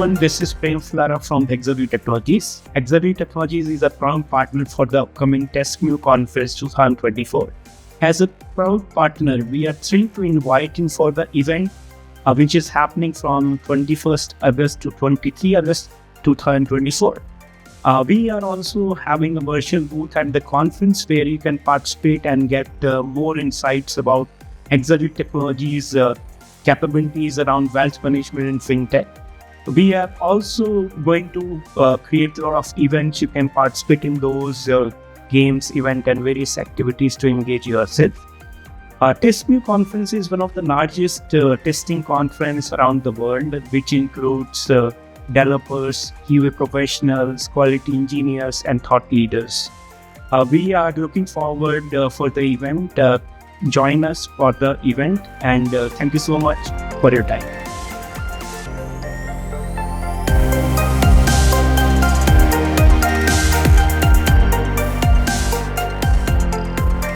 everyone, this is Prem Flara from Hexaview Technologies. Hexaview Technologies is a proud partner for the upcoming TestMu Conference 2024. As a proud partner, we are thrilled to invite you for the event, which is happening from 21st August to 23 August 2024. We are also having a virtual booth at the conference where you can participate and get more insights about Hexaview Technologies' capabilities around wealth management and Fintech. We are also going to create a lot of events. You can participate in those games, events, and various activities to engage yourself. TestMu Conference is one of the largest testing conference around the world, which includes developers, QA professionals, quality engineers, and thought leaders. We are looking forward for the event. Join us for the event, and thank you so much for your time.